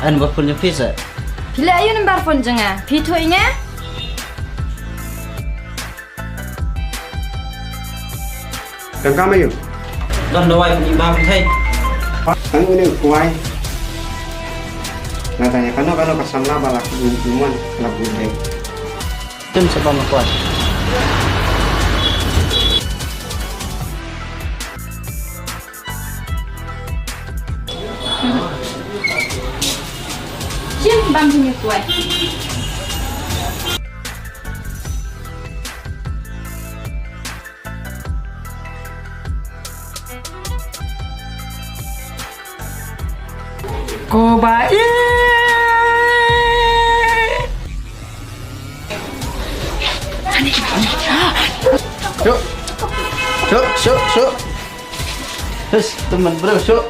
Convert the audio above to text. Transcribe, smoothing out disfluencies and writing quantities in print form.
An barpun nya visa. Bila ayo nembar pun jenga. Pitoinya? Kan kami yuk. Don dawai penyibang thay. Kan ini kuai. Natanya kano kasamla balak iman lagu deh. Tum sa pamakuan. Jim bang punya kue. Kobai. Yuk. Yuk. Terus teman bro, syuk.